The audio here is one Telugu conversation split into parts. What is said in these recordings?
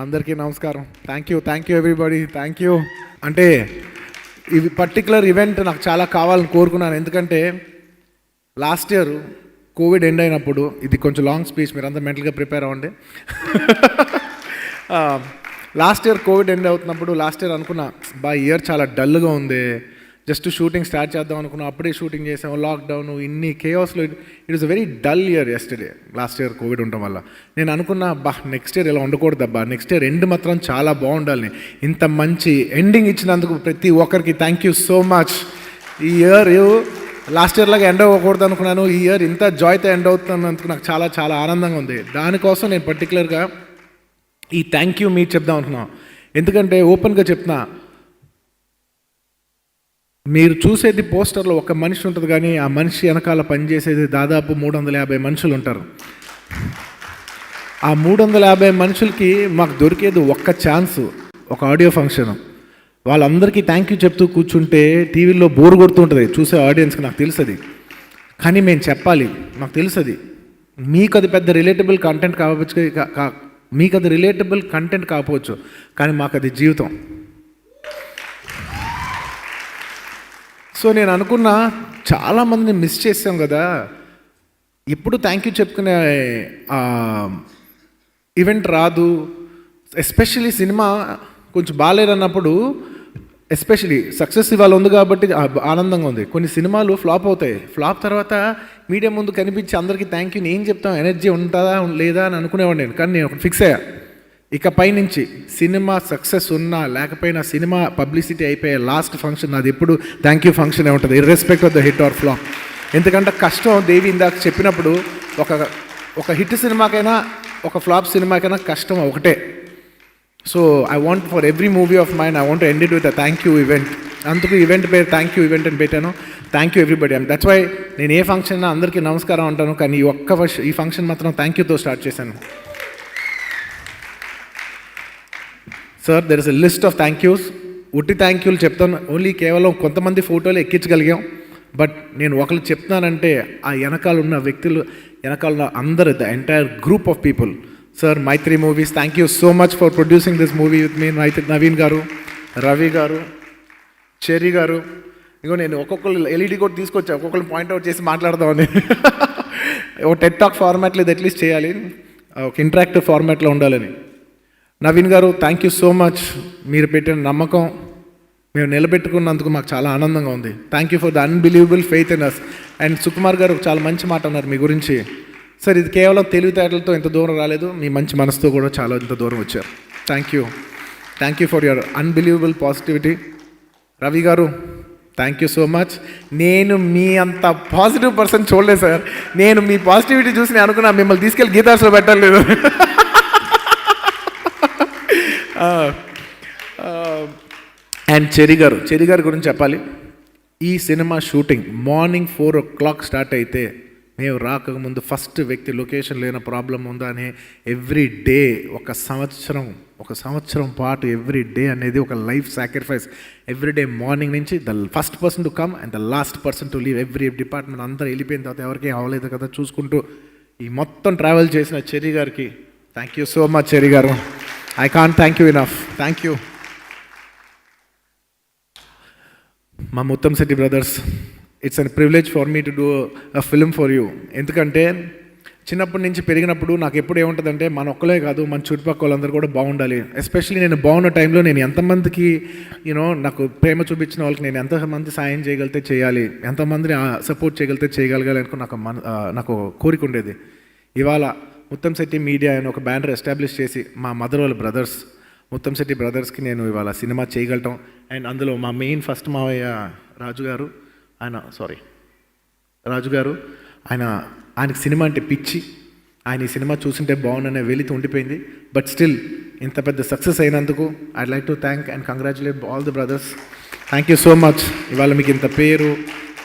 అందరికీ నమస్కారం. Thank you everybody. Thank you. అంటే ఇది పర్టికులర్ ఈవెంట్ నాకు చాలా కావాలని కోరుకున్నాను. ఎందుకంటే లాస్ట్ ఇయర్ కోవిడ్ ఎండ్ అయినప్పుడు, ఇది కొంచెం లాంగ్ స్పీచ్, మీరు అందరూ మెంటల్గా ప్రిపేర్ అవ్వండి. లాస్ట్ ఇయర్ కోవిడ్ ఎండ్ అవుతున్నప్పుడు లాస్ట్ ఇయర్ అనుకున్నా, ఇయర్ చాలా డల్గా ఉంది, జస్ట్ షూటింగ్ స్టార్ట్ చేద్దాం అనుకున్నాం. అప్పుడే షూటింగ్ చేసాము, లాక్డౌన్, ఇన్ని కేయాస్లో. It is a very dull year yesterday, last year covid ఉండటం వల్ల. నేను అనుకున్నా, నెక్స్ట్ ఇయర్ ఇలా ఉండకూడదబ్బా, నెక్స్ట్ ఇయర్ ఎండ్ మాత్రం చాలా బాగుండాలి. ఇంత మంచి ఎండింగ్ ఇచ్చినందుకు ప్రతి ఒక్కరికి థ్యాంక్ యూ సో మచ్. ఈ ఇయర్ లాస్ట్ ఇయర్ లాగా ఎండ్ అవ్వకూడదు అనుకున్నాను, ఈ ఇయర్ ఇంత జాయ్తో ఎండ్ అవుతున్నందుకు నాకు చాలా చాలా ఆనందంగా ఉంది. దానికోసం నేను పర్టికులర్గా ఈ థ్యాంక్ యూ మీట్ చెప్దాం అనుకున్నాను. ఎందుకంటే ఓపెన్గా చెప్తున్నా, మీరు చూసేది పోస్టర్లో ఒక మనిషి ఉంటుంది, కానీ ఆ మనిషి వెనకాల పనిచేసేది దాదాపు 350 మనుషులు ఉంటారు. ఆ 350 మనుషులకి మాకు దొరికేది ఒక్క ఛాన్సు, ఒక ఆడియో ఫంక్షన్. వాళ్ళందరికీ థ్యాంక్ యూ చెప్తూ కూర్చుంటే టీవీలో బోర్ కొడుతుంటుంది చూసే ఆడియన్స్కి, నాకు తెలుసది. కానీ మేము చెప్పాలి, నాకు తెలుసది. మీకు అది పెద్ద రిలేటబుల్ కంటెంట్ కాకపోవచ్చు, కానీ మాకు అది జీవితం. సో నేను అనుకున్నా, చాలామందిని మిస్ చేసాం కదా, ఎప్పుడు థ్యాంక్ యూ చెప్పుకునే ఈవెంట్ రాదు. ఎస్పెషలీ సినిమా కొంచెం బాగాలేదన్నప్పుడు, ఎస్పెషలీ సక్సెస్ ఇవాళ ఉంది కాబట్టి ఆనందంగా ఉంది. కొన్ని సినిమాలు ఫ్లాప్ అవుతాయి, ఫ్లాప్ తర్వాత మీడియా ముందు కనిపించి అందరికీ థ్యాంక్ యూ ఏం చెప్తాం, ఎనర్జీ ఉంటుందా లేదా అని అనుకునేవాడు నేను. కానీ నేను ఫిక్స్ అయ్యా, ఇకపై నుంచి సినిమా సక్సెస్ ఉన్నా లేకపోయినా, సినిమా పబ్లిసిటీ అయిపోయే లాస్ట్ ఫంక్షన్ అది ఎప్పుడు థ్యాంక్ యూ ఫంక్షనే ఉంటుంది, irrespective of the hit or flop. ఎందుకంటే కష్టం, దేవి ఇందాక చెప్పినప్పుడు, ఒక హిట్ సినిమాకైనా ఒక ఫ్లాప్ సినిమాకైనా కష్టం ఒకటే. So I want for every movie of mind, I want to end it with a thank you event. అందుకు ఈవెంట్ పేరు థ్యాంక్ యూ ఈవెంట్ అని పెట్టాను. Thank you everybody. And that's why నేను ఏ ఫంక్షన్ అందరికీ నమస్కారం అంటాను, కానీ ఈ ఫంక్షన్ మాత్రం థ్యాంక్ యూతో స్టార్ట్ చేశాను. Sir, there is a list of thank use. ఉట్టి థ్యాంక్ యూలు చెప్తాను, ఓన్లీ కేవలం కొంతమంది ఫోటోలు ఎక్కించగలిగాం. బట్ నేను ఒకరు చెప్తున్నానంటే, ఆ వెనకాల ఉన్న వ్యక్తులు, వెనకాల ఉన్న అందరు, the entire group of people. Sir, Mythri movies, thank you so much for producing this movie with me. Naveen garu, Ravi గారు, చెర్రీ గారు. ఇగో నేను ఒక్కొక్కరు ఎల్ఈడి కూడా తీసుకొచ్చా, ఒక్కొక్కరు పాయింట్అవుట్ చేసి మాట్లాడదామని. ఒక టెడ్ టాక్ ఫార్మాట్లో ఇది అట్లీస్ట్ చేయాలి, ఒక ఇంటరాక్టివ్ ఫార్మాట్లో ఉండాలని. నవీన్ గారు, థ్యాంక్ యూ సో మచ్. మీరు పెట్టిన నమ్మకం మేము నిలబెట్టుకున్నందుకు మాకు చాలా ఆనందంగా ఉంది. Thank you for the unbelievable faith in us. And Sukumar garu చాలా మంచి మాట అన్నారు మీ గురించి. సార్, ఇది కేవలం తెలివితేటలతో ఇంత దూరం రాలేదు, మీ మంచి మనసుతో కూడా చాలా ఇంత దూరం వచ్చారు. Thank you for your unbelievable positivity. Ravi గారు, థ్యాంక్ యూ సో మచ్. నేను మీ అంత పాజిటివ్ పర్సన్ చూడలేదు సార్. నేను మీ పాజిటివిటీ చూసి నేను అనుకున్నా మిమ్మల్ని తీసుకెళ్ళి గీతాస్లో పెట్టలేదు. అండ్ చెర్రీ గారి గురించి చెప్పాలి. ఈ cinema shooting morning 4 o'clock start అయితే, మేము రాకముందు ఫస్ట్ వ్యక్తి లొకేషన్ లేని ప్రాబ్లం ఉందా అని ఎవ్రీ డే ఒక సంవత్సరం పాటు ఎవ్రీ డే అనేది ఒక life sacrifice. Every day morning నుంచి the first person to come and the last person to leave. Every department అందరూ వెళ్ళిపోయిన తర్వాత ఎవరికి అవ్వలేదు కదా చూసుకుంటూ ఈ మొత్తం ట్రావెల్ చేసిన చెర్రీ గారికి thank you so much. Cherry గారు, I can't thank you enough. Thank you. మా Muttamsetti brothers, it's an privilege for me to do a film for you. ఎందుకంటే చిన్నప్పటి నుంచి పెరిగినప్పుడు నాకు ఎప్పుడు ఏముంటుందంటే, మన ఒక్కలే కాదు, మన చుట్టుపక్కల వాళ్ళందరూ కూడా బాగుండాలి. ఎస్పెషల్లీ నేను బాగున్న టైంలో నేను ఎంతమందికి నాకు ప్రేమ చూపించిన వాళ్ళకి నేను ఎంతమంది సాయం చేయగలిగితే చేయాలి, ఎంతమందిని సపోర్ట్ చేయగలిగితే చేయగలగాలి అనుకుని నాకు కోరిక ఉండేది. ఇవాళ ముత్తంశెట్టి మీడియా అని ఒక బ్యానర్ ఎస్టాబ్లిష్ చేసి మా మదర్ వాళ్ళ బ్రదర్స్, ముత్తంశెట్టి బ్రదర్స్కి నేను ఇవాళ సినిమా చేయగలటం. అండ్ అందులో మా మెయిన్ ఫస్ట్ మావయ్య రాజు గారు, ఆయనకి సినిమా అంటే పిచ్చి. ఆయన ఈ సినిమా చూసింటే బాగుందనే వెళితే ఉండిపోయింది. బట్ స్టిల్ ఇంత పెద్ద సక్సెస్ అయినందుకు I'd like to thank and congratulate all the brothers. Thank you so much. ఇవాళ మీకు ఇంత పేరు,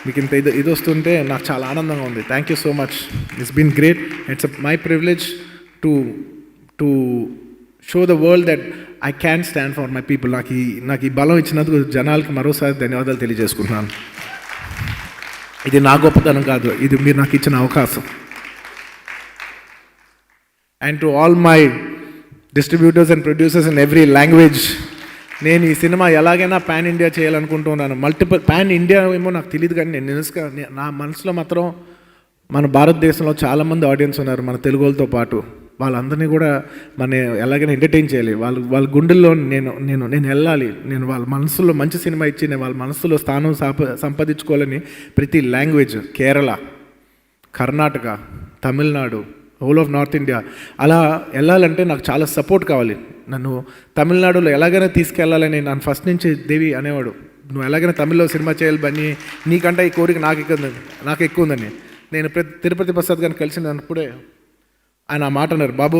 మీకు ఇంత ఇది వస్తుంటే నాకు చాలా ఆనందంగా ఉంది. Thank you so much. It's been great. It's my privilege to show the world that I can stand for my people. నాకు ఈ బలం ఇచ్చినందుకు జనాలకి మరోసారి ధన్యవాదాలు తెలియజేసుకుంటున్నాను. ఇది నా గొప్పతనం కాదు, ఇది మీరు నాకు ఇచ్చిన అవకాశం. And to all my distributors and producers in every language. నేను ఈ సినిమా ఎలాగైనా పాన్ ఇండియా చేయాలనుకుంటున్నాను. మల్టిపుల్ పాన్ ఇండియా ఏమో నాకు తెలియదు, కానీ నేను నా మనసులో మాత్రం మన భారతదేశంలో చాలామంది ఆడియన్స్ ఉన్నారు మన తెలుగు వాళ్ళతో పాటు. వాళ్ళందరినీ కూడా మన ఎలాగైనా ఎంటర్టైన్ చేయాలి. వాళ్ళ గుండెల్లో నేను వెళ్ళాలి. నేను వాళ్ళ మనసులో మంచి సినిమా ఇచ్చి నేను వాళ్ళ మనసులో స్థానం సంపాదించుకోవాలని ప్రతి language, Kerala, Karnataka, Tamil Nadu, whole of north India అలా వెళ్ళాలంటే నాకు చాలా సపోర్ట్ కావాలి. నన్ను తమిళనాడులో ఎలాగైనా తీసుకెళ్ళాలని నన్ను ఫస్ట్ నుంచి దేవి అనేవాడు, నువ్వు ఎలాగైనా తమిళ్లో సినిమా చేయాలి బన్నీ, నీకంటే ఈ కోరిక నాకు ఎక్కువ ఉందని. నేను తిరుపతి ప్రసాద్ గారిని కలిసినప్పుడే ఆయన ఆ మాట అన్నారు, బాబు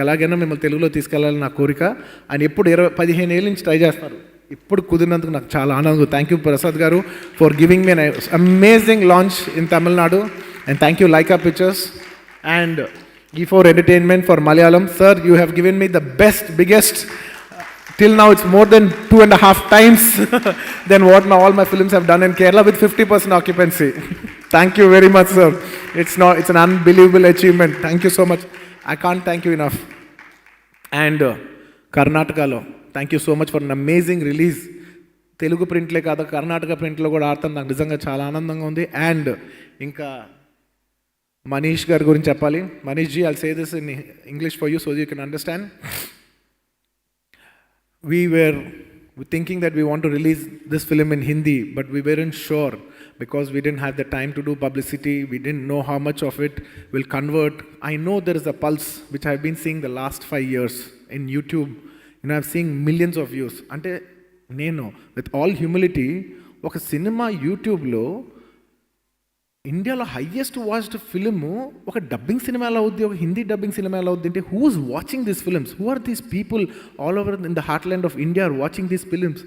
ఎలాగైనా మిమ్మల్ని తెలుగులో తీసుకెళ్ళాలని నా కోరిక. ఆయన ఎప్పుడు 15 ఏళ్ళ నుంచి ట్రై చేస్తున్నారు. ఇప్పుడు కుదిరినందుకు నాకు చాలా ఆనందం. Thank you Prasad garu for giving me an amazing launch in Tamil Nadu. And thank you Lyca Pictures and E4 Entertainment for Malayalam. Sir, you have given me the best, biggest, till now it's more than 2.5 times than what all my films have done in Kerala with 50% occupancy. Thank you very much, sir. It's an unbelievable achievement. Thank you so much. I can't thank you enough. And Karnataka, thank you so much for an amazing release. Telugu print le kada Karnataka print lo kuda aartam నాకు నిజంగా చాలా ఆనందంగా ఉంది. అండ్ ఇంకా మనీష్ గారి గురించి చెప్పాలి. Manish ji, I'll say this in English for you so you can understand. We were thinking that we want to release this film in Hindi, but we weren't sure because we didn't have the time to do publicity. We didn't know how much of it will convert. I know there is a pulse which I've been seeing the last 5 years in YouTube. I've seen millions of views. Ante nenu with all humility oka cinema YouTube lo ఇండియాలో హైయెస్ట్ వాచ్డ్ ఫిలిము ఒక డబ్బింగ్ సినిమా ఎలా అవుద్ది, ఒక హిందీ డబ్బింగ్ సినిమా ఎలా అవుద్ది అంటే who's watching these films? Who are these people all over in the heartland of India are watching these films?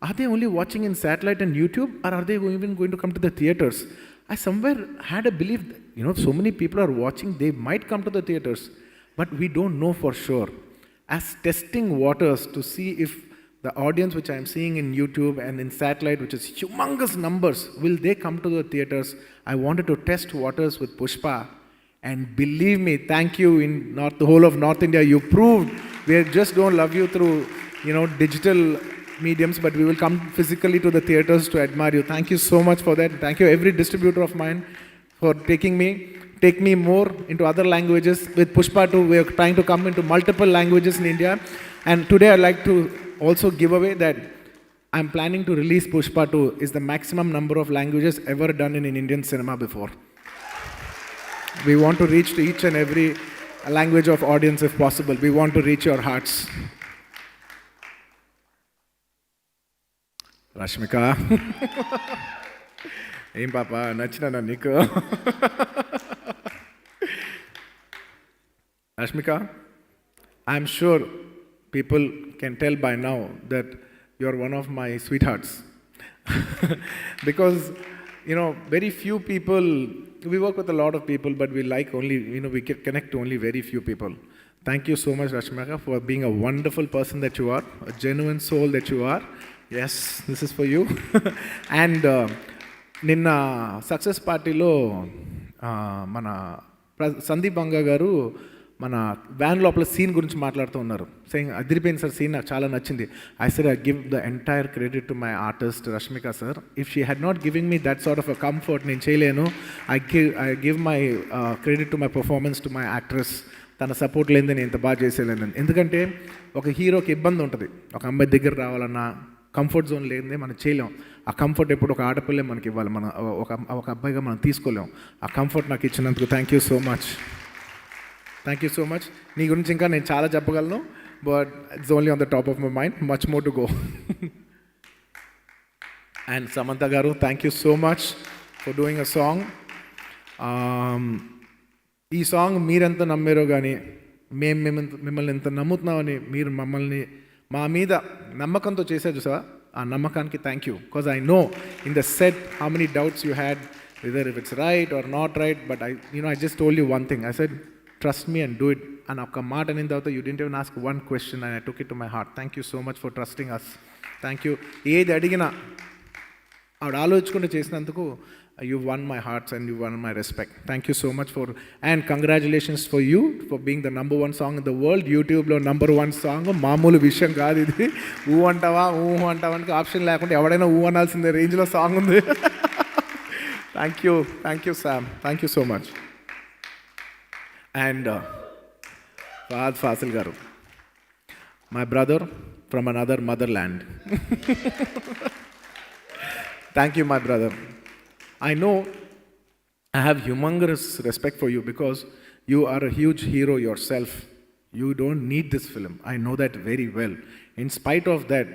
Are they only watching in satellite and YouTube are are they even going to come to the theatres? I somewhere had a believe, so many people are watching, they might come to the theatres, but we don't know for sure. As testing waters to see if the audience which I am seeing in YouTube and in satellite, which is humongous numbers, will they come to the theaters? I wanted to test waters with Pushpa, and believe me, thank you in the whole of North India. You proved we just don't love you through digital mediums, but we will come physically to the theaters to admire you. Thank you so much for that. Thank you every distributor of mine for take me more into other languages. With Pushpa 2, we are trying to come into multiple languages in India, and today I'd like to also give away that I'm planning to release Pushpa 2 is the maximum number of languages ever done in Indian cinema before. We want to reach to each and every language of audience if possible. We want to reach your hearts. Rashmika. Em papa, nachina na niku. Rashmika, I'm sure people can tell by now that you're one of my sweethearts. Because, very few people, we work with a lot of people, but we like only, we connect to only very few people. Thank you so much, Rashmika, for being a wonderful person that you are, a genuine soul that you are. Yes, this is for you. And నిన్న సక్సెస్ పార్టీలో మన సందీప్ బంగా గారు మన వ్యాన్ లోపల సీన్ గురించి మాట్లాడుతూ ఉన్నారు. సేయింగ్ అదిరిపోయింది సార్ సీన్, నాకు చాలా నచ్చింది. I said I give the entire credit to my artist Rashmika sir. If she had not giving me that sort of a comfort, నేను చేయలేను. I give my credit to my performance to my actress. తన సపోర్ట్ లేనిదే నేను ఇంత బాగా చేసేలేను. ఎందుకంటే ఒక హీరోకి ఇబ్బంది ఉంటుంది, ఒక అమ్మాయి దగ్గర రావాలన్నా కంఫర్ట్ జోన్ లేనిదే మనం చేయలేం. ఆ కంఫర్ట్ ఎప్పుడు ఒక ఆడపిల్లే మనకి ఇవ్వాలి, మన ఒక అబ్బాయిగా మనం తీసుకోలేం. ఆ కంఫర్ట్ నాకు ఇచ్చినందుకు thank you so much. Thank you so much. నీ గురించి ఇంకా నేను చాలా చెప్పగలను, but it's only on the top of my mind, much more to go. And Samantha garu, thank you so much for doing a song. ఈ సాంగ్ మీరెంత నమ్మారో కానీ మిమ్మల్ని ఎంత నమ్ముతున్నామని, మీరు మమ్మల్ని మా మీద నమ్మకంతో చేశారు సార్. ఆ నమ్మకానికి thank you. Because I know in the set how many doubts you had, whether if it's right are not right, but I just told you one thing. I said trust me and do it. And ఒక్క మాట అనిన తర్వాత you didn't even ask one question and I took it to my heart. Thank you so much for trusting us. Thank you. ఏది అడిగినా ఆవిడ ఆలోచించుకుంటూ చేసినందుకు You won my hearts and you won my respect. Thank you so much and congratulations for you for being the number one song in the world. YouTube lo number one song. మామూలు విషయం కాదు ఇది. ఊ అంటావా అంటే ఆప్షన్ లేకుండా ఎవడైనా ఊ అనాల్సిందే రేంజ్లో సాంగ్ ఉంది. Thank you Sam. Thank you so much. And Fahadh Faasil garu, my brother from another motherland. Thank you, my brother. I know I have humongous respect for you because you are a huge hero yourself. You don't need this film. I know that very well. In spite of that,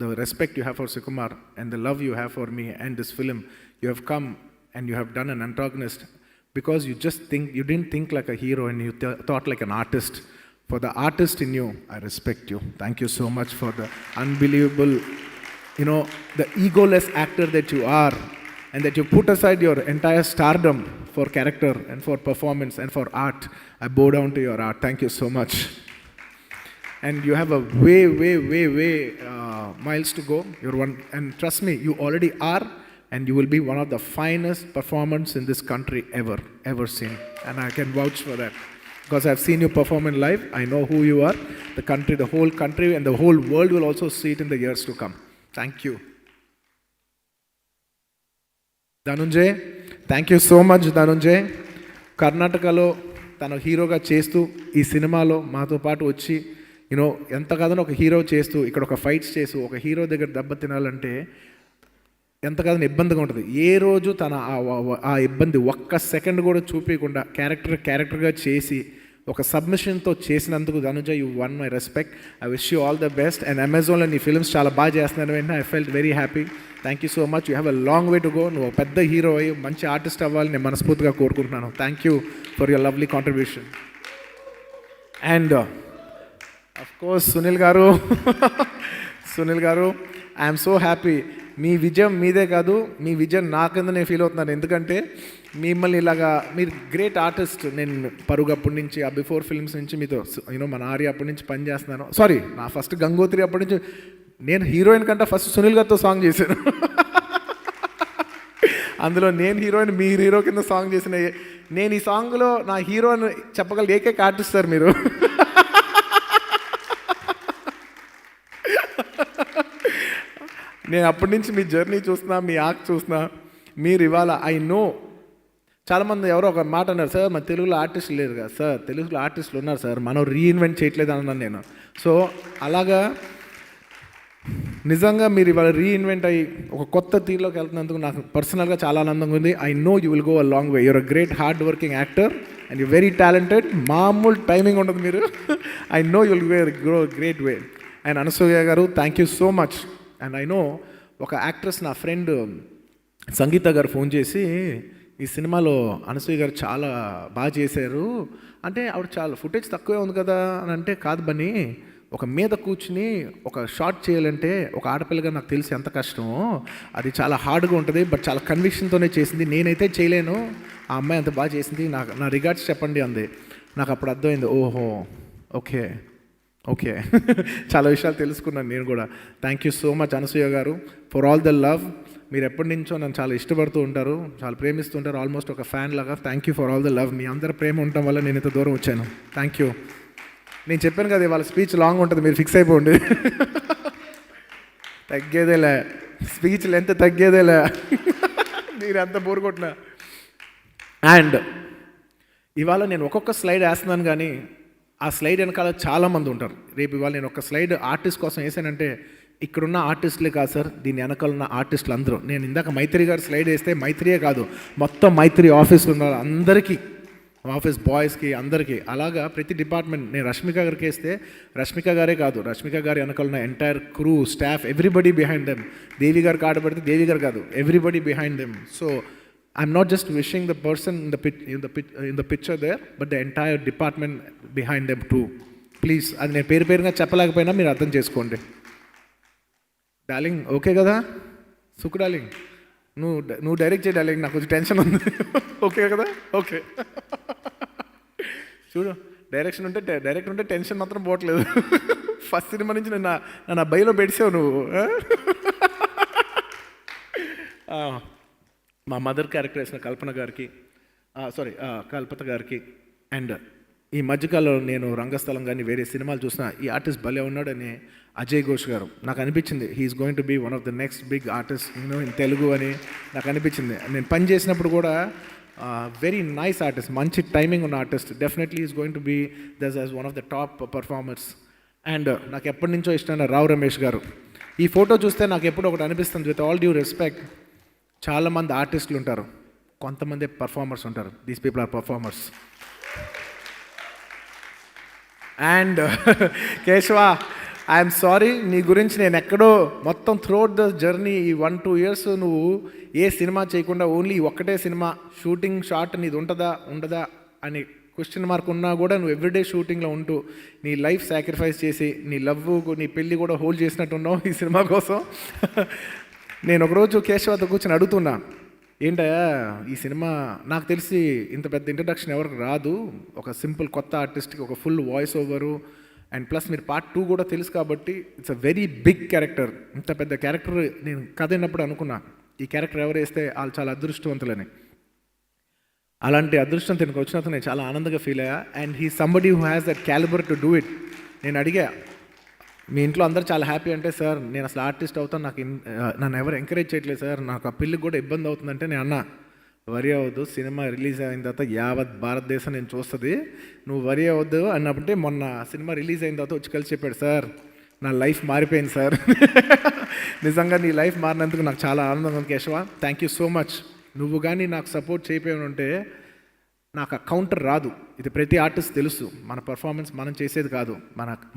the respect you have for Sukumar and the love you have for me and this film, you have come and you have done an antagonist because you didn't think like a hero and you thought like an artist. For the artist in you, I respect you. Thank you so much for the unbelievable, the egoless actor that you are, and that you put aside your entire stardom for character and for performance and for art. I bow down to your art. Thank you so much. And you have a way miles to go. You're one, and trust me, you already are, and you will be one of the finest performers in this country ever seen. And I can vouch for that. Because I've seen you perform in live, I know who you are. The whole country and the whole world will also see it in the years to come. Thank you. Dhananjay, thank you so much Dhananjay. కర్ణాటకలో తన హీరోగా చేస్తూ ఈ సినిమాలో మాతో పాటు వచ్చి ఎంత కాదని ఒక హీరో చేస్తూ ఇక్కడ ఒక ఫైట్స్ చేస్తూ ఒక హీరో దగ్గర దెబ్బ తినాలంటే ఎంత కాదని ఇబ్బందిగా ఉంటుంది. ఏ రోజు తన ఆ ఇబ్బంది ఒక్క సెకండ్ కూడా చూపించకుండా క్యారెక్టర్గా చేసి ఒక సబ్మిషన్తో చేసినందుకు Dhananjay, you won my respect. I wish you all the best. And అమెజాన్లో నీ ఫిల్మ్స్ చాలా బాగా చేస్తున్నాను వెంటనే I felt very happy. Thank you so much. You have a long way to go. నువ్వు పెద్ద హీరో అయ్యి మంచి ఆర్టిస్ట్ అవ్వాలని నేను మనస్ఫూర్తిగా కోరుకుంటున్నాను. Thank you for your lovely contribution. And of course Sunil గారు, ఐఎమ్ సో హ్యాపీ. మీ విజయం మీదే కాదు, మీ విజయం నా కింద నేను ఫీల్ అవుతున్నాను. ఎందుకంటే మిమ్మల్ని మీరు గ్రేట్ ఆర్టిస్ట్. నేను పరుగు అప్పటి నుంచి ఆ బిఫోర్ ఫిల్మ్స్ నుంచి మీతో మన ఆర్య అప్పటి నుంచి పని చేస్తున్నాను. సారీ, నా ఫస్ట్ గంగోత్రి అప్పటి నుంచి. నేను హీరోయిన్ కంటే ఫస్ట్ సునీల్ గారితో సాంగ్ చేశాను. అందులో నేను హీరోయిన్, మీరు హీరో కింద సాంగ్ చేసిన. నేను ఈ సాంగ్లో నా హీరో అని చెప్పగల ఏకైక ఆర్టిస్ట్ సార్ మీరు. నేను అప్పటి నుంచి మీ జర్నీ చూస్తున్నా, మీ యాక్ట్ చూస్తున్నా. మీరు ఇవాళ ఐ నో చాలామంది ఎవరో ఒక మాట అన్నారు, సార్ మన తెలుగులో ఆర్టిస్టులు లేరు కదా సార్. తెలుగులో ఆర్టిస్టులు ఉన్నారు సార్, మనం రీఇన్వెంట్ చేయట్లేదు అన్నాను నేను. సో అలాగా నిజంగా మీరు ఇవాళ రీఇన్వెంట్ అయ్యి ఒక కొత్త తీరులోకి వెళ్తున్నందుకు నాకు పర్సనల్గా చాలా ఆనందంగా ఉంది. I know you will go a long way. You're a great hard working actor and you very talented. మామూలు టైమింగ్ ఉండదు మీరు. I know you will grow great way. And Anasuya garu, thank you so much. And I know ఒక యాక్ట్రెస్, నా ఫ్రెండ్ సంగీత గారు ఫోన్ చేసి, ఈ సినిమాలో అనసూయ గారు చాలా బాగా చేశారు అంటే, ఆవిడ చాలా ఫుటేజ్ తక్కువే ఉంది కదా అని అంటే, కాదు బన్నీ, ఒక మీద కూర్చుని ఒక షాట్ చేయాలంటే ఒక ఆడపిల్లగా నాకు తెలిసి ఎంత కష్టమో, అది చాలా హార్డ్గా ఉంటుంది. బట్ చాలా కన్విక్షన్తోనే చేసింది. నేనైతే చేయలేను, ఆ అమ్మాయి అంత బాగా చేసింది, నా రిగార్డ్స్ చెప్పండి అంది. నాకు అప్పుడు అర్థమైంది, ఓహో ఓకే చాలా విషయాలు తెలుసుకున్నాను నేను కూడా. Thank you so much Anasuya గారు ఫర్ ఆల్ ద లవ్. మీరు ఎప్పటి నుంచో నన్ను చాలా ఇష్టపడుతూ ఉంటారు, చాలా ప్రేమిస్తుంటారు, ఆల్మోస్ట్ ఒక ఫ్యాన్ లాగా. Thank you for all the love. మీ అందరి ప్రేమ ఉండటం వల్ల నేను ఇంత దూరం వచ్చాను. Thank you. నేను చెప్పాను కదా వాళ్ళ స్పీచ్ లాంగ్ ఉంటుంది, మీరు ఫిక్స్ అయిపోండి. తగ్గేదేలే, స్పీచ్ లెంత్ తగ్గేదేలే, మీరు అంత బోర్ కొట్టినా. అండ్ ఇవాళ నేను ఒక్కొక్క స్లైడ్ వేస్తున్నాను, కానీ ఆ స్లైడ్ వెనకాల చాలామంది ఉంటారు. రేపు ఇవాళ నేను ఒక స్లైడ్ ఆర్టిస్ట్ కోసం వేసానంటే, ఇక్కడున్న ఆర్టిస్టులే కాదు సార్, దీని వెనకాల ఉన్న ఆర్టిస్టులు అందరూ. నేను ఇందాక మైత్రి గారు స్లైడ్ వేస్తే, మైత్రియే కాదు మొత్తం మైత్రి ఆఫీస్లో ఉన్న అందరికీ, ఆఫీస్ బాయ్స్కి అందరికీ, అలాగా ప్రతి డిపార్ట్మెంట్. నేను రష్మిక గారికి వేస్తే రష్మిక గారే కాదు, రష్మిక గారి వెనకాల ఉన్న entire crew, staff, everybody behind them. Devi garu కాడ పడితే దేవి గారు కాదు, everybody behind them. So I'm not just wishing the person in the picture there, but the entire department behind them too. Please, అది నేను పేరుగా చెప్పలేకపోయినా మీరు అర్థం చేసుకోండి. డార్లింగ్ ఓకే కదా? సుకు డార్లింగ్, నువ్వు డైరెక్ట్ చేయి డార్లింగ్, నాకు కొంచెం టెన్షన్ ఉంది. ఓకే కదా? ఓకే. చూడు, డైరెక్టర్ ఉంటే టెన్షన్ మాత్రం పోవట్లేదు. ఫస్ట్ సినిమా నుంచి నా బయలో పెడిసావు నువ్వు. మా మదర్ క్యారెక్టర్ వేసిన కల్పన గారికి, కల్పత గారికి, అండ్ ఈ మధ్యకాలంలో నేను రంగస్థలం కానీ వేరే సినిమాలు చూసిన ఈ ఆర్టిస్ట్ భలే ఉన్నాడని అజయ్ ఘోష్ గారు, నాకు అనిపించింది he's going to be one of the next big artist in Telugu అని నాకు అనిపించింది. నేను పని చేసినప్పుడు కూడా వెరీ నైస్ ఆర్టిస్ట్, మంచి టైమింగ్ ఉన్న artist, definitely is going to be thus as one of the top performers. And నాకు ఎప్పటి నుంచో ఇష్టమైన రావు రమేష్ గారు. ఈ ఫోటో చూస్తే నాకు ఎప్పుడు ఒకటి అనిపిస్తుంది, విత్ ఆల్ డ్యూ రెస్పెక్ట్, చాలామంది ఆర్టిస్టులు ఉంటారు, కొంతమంది పర్ఫార్మర్స్ ఉంటారు. These people are performers. And Keshava, I'm sorry, నీ గురించి నేను ఎక్కడో మొత్తం త్రూఅవుట్ ద జర్నీ ఈ 1-2 ఇయర్స్ నువ్వు ఏ సినిమా చేయకుండా ఓన్లీ ఒక్కటే సినిమా షూటింగ్ షాట్ నీది ఉండదా అని క్వశ్చన్ మార్క్ ఉన్నా కూడా నువ్వు ఎవ్రీడే షూటింగ్లో ఉంటూ నీ లైఫ్ సాక్రిఫైస్ చేసి నీ లవ్ నీ పెళ్ళి కూడా హోల్డ్ చేసినట్టున్నావు ఈ సినిమా కోసం. నేను ఒకరోజు కేశవతో కూర్చొని అడుగుతున్నా, ఏంటయ్యా ఈ సినిమా నాకు తెలిసి ఇంత పెద్ద ఇంట్రడక్షన్ ఎవరికి రాదు, ఒక సింపుల్ కొత్త ఆర్టిస్ట్కి ఒక full voice over and plus మీరు పార్ట్ 2 కూడా తెలుసు కాబట్టి it's a very big character. ఇంత పెద్ద క్యారెక్టర్ నేను కథ విన్నప్పుడు అనుకున్నా ఈ క్యారెక్టర్ ఎవరు వేస్తే వాళ్ళు చాలా అదృష్టవంతులని. అలాంటి అదృష్టం తనకు వచ్చినందుకు నేను చాలా ఆనందంగా ఫీల్ అయ్యా. And he somebody who has that calibre to do it. నేను అడిగా, మీ ఇంట్లో అందరూ చాలా హ్యాపీ అంటే, సార్ నేను అసలు ఆర్టిస్ట్ అవుతాను, నన్ను ఎవరు ఎంకరేజ్ చేయట్లేదు సార్, నాకు ఆ పెళ్ళికి కూడా ఇబ్బంది అవుతుందంటే నేను అన్నా, వరి అవ్వద్దు, సినిమా రిలీజ్ అయిన తర్వాత యావత్ భారతదేశం నేను చూస్తుంది, నువ్వు వరి అవ్వద్దు అన్నప్పుడే మొన్న సినిమా రిలీజ్ అయిన తర్వాత వచ్చి కలిసి చెప్పాడు, సార్ నా లైఫ్ మారిపోయింది సార్. నిజంగా నీ లైఫ్ మారినందుకు నాకు చాలా ఆనందంగా ఉంది Keshava, thank you so much. నువ్వు కానీ నాకు సపోర్ట్ చేయకపోయి ఉంటే నాకు ఆ కౌంటర్ రాదు. ఇది ప్రతి ఆర్టిస్ట్ తెలుసు, మన పర్ఫార్మెన్స్ మనం చేసేది కాదు,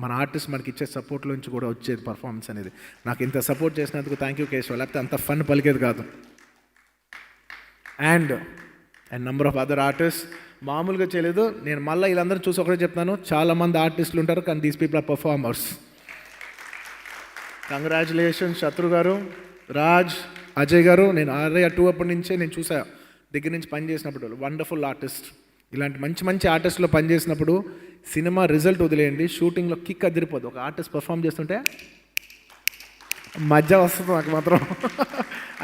మన ఆర్టిస్ట్ మనకి ఇచ్చే సపోర్ట్లోంచి కూడా వచ్చేది పర్ఫార్మెన్స్ అనేది. నాకు ఇంత సపోర్ట్ చేసినందుకు థ్యాంక్ యూ కేశవ, లేకపోతే అంత ఫన్ పలికేది కాదు. And number of other artist మామూలుగా చేయలేదు. నేను మళ్ళీ వీళ్ళందరూ చూసి ఒకటే చెప్తాను, చాలామంది ఆర్టిస్టులు ఉంటారు కానీ these people are performers. Congratulations Shatru garu, Raj, Ajay గారు. నేను ఆర్య 2 అప్పటి నుంచే నేను చూసా, దగ్గర నుంచి పని చేసినప్పుడు వండర్ఫుల్ ఆర్టిస్ట్. ఇలాంటి మంచి మంచి ఆర్టిస్ట్లో పనిచేసినప్పుడు సినిమా రిజల్ట్ వదిలేయండి, షూటింగ్లో కిక్ అదిరిపోదు. ఒక ఆర్టిస్ట్ పర్ఫామ్ చేస్తుంటే మజా వస్తుంది నాకు మాత్రం.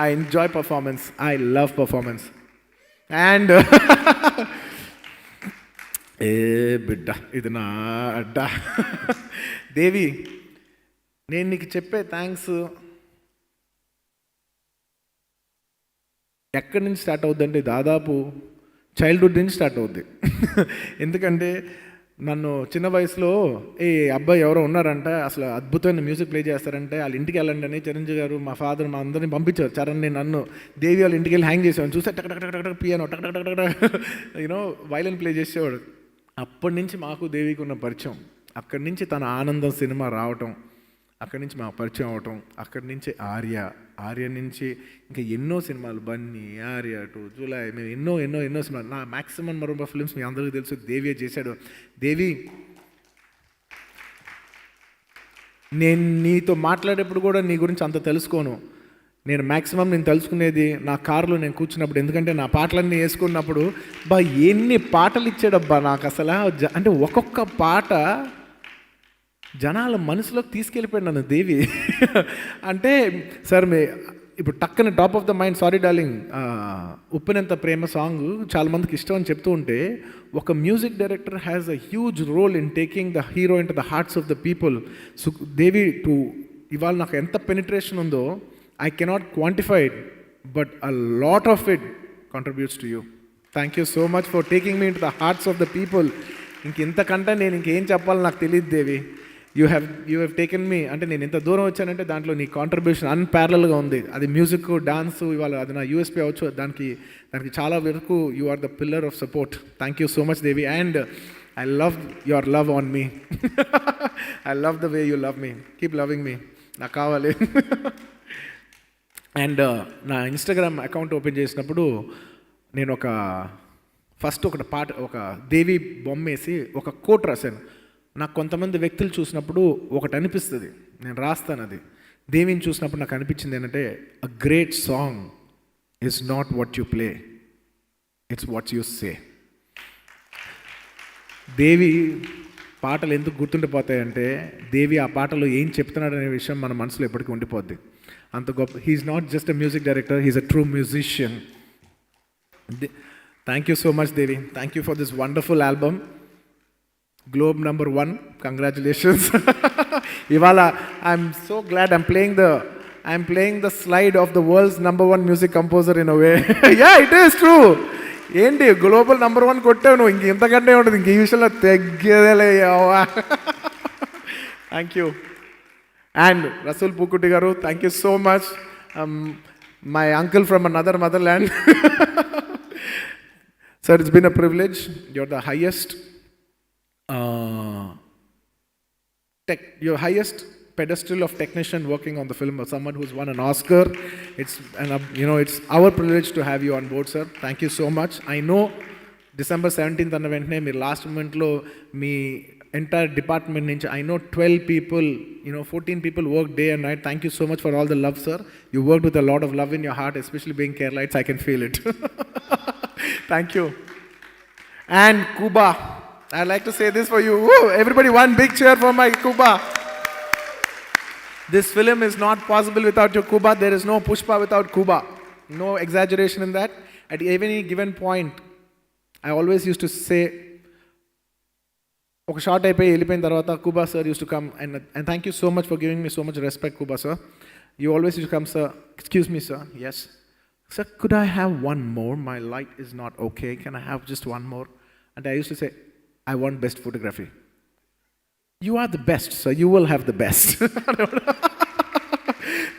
I enjoy performance, I love performance. And ఏ బిడ్డ ఇది నా అడ్డ దేవి, నేను నీకు చెప్పే థ్యాంక్స్ ఎక్కడి నుంచి స్టార్ట్ అవుద్దంటే దాదాపు చైల్డ్హుడ్ నుంచి స్టార్ట్ అవుద్ది. ఎందుకంటే నన్ను చిన్న వయసులో ఏ అబ్బాయి ఎవరో ఉన్నారంట, అసలు అద్భుతమైన మ్యూజిక్ ప్లే చేస్తారంటే వాళ్ళ ఇంటికి వెళ్ళండి అని చిరంజీవి గారు మా ఫాదర్ మా అందరిని పంపించారు. చరణ్ని నన్ను దేవి వాళ్ళ ఇంటికి వెళ్ళి హ్యాంగ్ చేసేవాడు. చూస్తే టక్ టక్ టక్ టక్ పియానో టక్ టక్ టక్ టక్ యూనో వైలన్ ప్లే చేసేవాడు. అప్పటి నుంచి మాకు దేవికి ఉన్న పరిచయం, అక్కడి నుంచి తన ఆనందం సినిమా రావటం, అక్కడి నుంచి మా పరిచయం అవటం, అక్కడి నుంచి ఆర్య నుంచి ఇంకా ఎన్నో సినిమాలు, బన్నీ, ఆర్య 2, జూలై, మేము ఎన్నో ఎన్నో ఎన్నో సినిమాలు. నా మ్యాక్సిమం నెంబర్ ఆఫ్ ఫిల్మ్స్ మీ అందరికీ తెలుసు దేవియే చేశాడు. దేవి, నేను నీతో మాట్లాడేప్పుడు కూడా నీ గురించి అంత తెలుసుకోను. నేను మ్యాక్సిమం నేను తెలుసుకునేది నా కారులో నేను కూర్చున్నప్పుడు, ఎందుకంటే నా పాటలన్నీ వేసుకున్నప్పుడు ఎన్ని పాటలు ఇచ్చాడబ్బా నాకు అసలు. అంటే ఒక్కొక్క పాట జనాల మనసులోకి తీసుకెళ్ళిపోయాడు నన్ను దేవి. అంటే సార్ ఇప్పుడు టక్కన top off the mind, sorry darling, ఉప్పెనంత ప్రేమ సాంగ్ చాలామందికి ఇష్టం అని చెప్తూ ఉంటే, ఒక music director has a huge role in taking the hero into the hearts of the people. So Devi to ఇవాళ నాకు ఎంత పెనిట్రేషన్ ఉందో I cannot quantify it, but a lot of it contributes to you. Thank you so much for taking me into the hearts of the people. ఇంతకంటే నేను ఇంకేం చెప్పాలో నాకు తెలియదు దేవి. యూ హ్యావ్ టేకెన్ మీ, అంటే నేను ఎంత దూరం వచ్చానంటే దాంట్లో నీ కాంట్రిబ్యూషన్ అన్పారలల్గా ఉంది. అది మ్యూజిక్, డాన్స్, ఇవాళ అది నా యూఎస్పీ అవచ్చు. దానికి చాలా వరకు you are the pillar of support. Thank you so much Devi. And I love your love on me. I love the way you love me. Keep loving me, నాకు కావాలి. అండ్ నా ఇన్స్టాగ్రామ్ అకౌంట్ ఓపెన్ చేసినప్పుడు నేను ఫస్ట్ ఒక దేవి బొమ్మ వేసి ఒక కోట్ రాశాను. నాకు కొంతమంది వ్యక్తులు చూసినప్పుడు ఒకటి అనిపిస్తుంది, నేను రాస్తాను అది. దేవిని చూసినప్పుడు నాకు అనిపించింది ఏంటంటే, a great song is not what you play, it's what you say. Devi పాటలు ఎందుకు గుర్తుండిపోతాయంటే, దేవి ఆ పాటలో ఏం చెప్తున్నాడు అనే విషయం మన మనసులో ఎప్పటికీ ఉండిపోద్ది. అంత గొప్ప. He's not just a music director, he's a true musician. Thank you so much Devi, thank you for this wonderful album. Globe #1, congratulations. ఇవాళ I'm so glad I'm playing the slide of the world's #1 music composer in a way. Yeah, it is true. ఏంటి గ్లోబల్ #1 కొట్టావు నువ్వు, ఇంక ఇంతకంటే ఉంటుంది, ఇంక ఈ విషయంలో తెగ్గేదేలే. Thank you. And Rasool Pookutty garu, thank you so much. My uncle from another motherland. Sir, it's been a privilege. You're the highest your highest pedestal of technician working on the film, or someone who's won an Oscar. It's our privilege to have you on board, sir. Thank you so much. I know December 17th అన్న వెంటనే మీరు లాస్ట్ మూమెంట్లో మీ ఎంటైర్ డిపార్ట్మెంట్ నుంచి I know 12 people, 14 people work day and night. Thank you so much for all the love, sir. You worked with a lot of love in your heart, especially being Keralites. I can feel it. Thank you. And Kuba, I'd like to say this for you. Woo! Everybody, one big cheer for my Kuba. This film is not possible without your Kuba. There is no Pushpa without Kuba. No exaggeration in that. At any given point, I always used to say, ఒక షార్ట్ అయిపోయి వెళ్ళిపోయిన తర్వాత Kuba sir used to come, and thank you so much for giving me so much respect, Kuba sir. You always used to come, sir. Excuse me, sir. Yes. Sir, could I have one more? My light is not okay. Can I have just one more? And I used to say, I want best photography. You are the best, sir. You will have the best.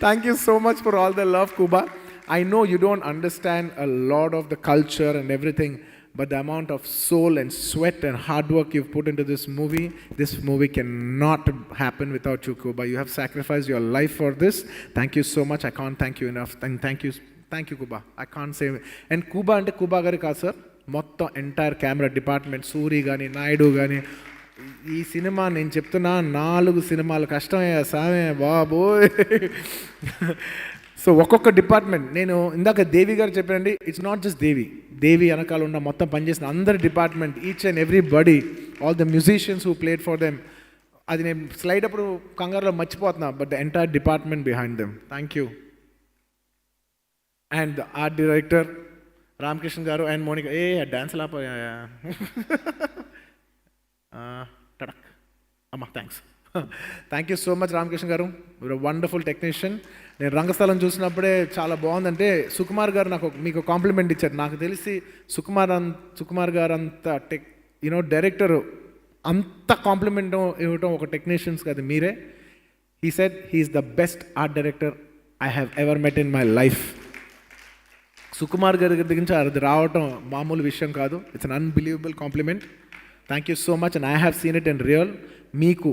Thank you so much for all the love, Kuba. I know you don't understand a lot of the culture and everything, but the amount of soul and sweat and hard work you've put into this movie cannot happen without you, Kuba. You have sacrificed your life for this. Thank you so much. I can't thank you enough. Thank you, Kuba. I can't say. And Kuba అంటే Kuba గారి కాదు సార్, మొత్తం ఎంటైర్ కెమెరా డిపార్ట్మెంట్, సూరి కానీ నాయుడు కానీ. ఈ సినిమా నేను చెప్తున్నా 4 సినిమాలు కష్టమయ్యా సామే బాబోయ్. సో ఒక్కొక్క డిపార్ట్మెంట్, నేను ఇందాక దేవి గారు చెప్పానండి, ఇట్స్ నాట్ జస్ట్ దేవి వెనకాల ఉన్న మొత్తం పనిచేసిన అందరి department, each and every body, all the musicians who played for them. అది నేను స్లైడ్ అప్పుడు కంగారులో మర్చిపోతున్నా, but the entire department behind them. Thank you. And art director Ramakrishna garu and Monica. Dance లాపోయా టడక్ అమ్మా. Thank you so much Ramakrishna garu. మీరు వండర్ఫుల్ టెక్నీషియన్. నేను రంగస్థలం చూసినప్పుడే చాలా బాగుందంటే సుకుమార్ గారు మీకు కాంప్లిమెంట్ ఇచ్చారు. నాకు తెలిసి సుకుమార్ గారు అంత డైరెక్టర్ అంత కాంప్లిమెంట్ ఇవ్వటం ఒక టెక్నీషియన్స్కి అది మీరే. He said he's the best art director I have ever met in my life. Sukumar గారి దగ్గర నుంచి అది రావటం మామూలు విషయం కాదు. It's an unbelievable compliment. Thank you so much. And I have seen it in real. మీకు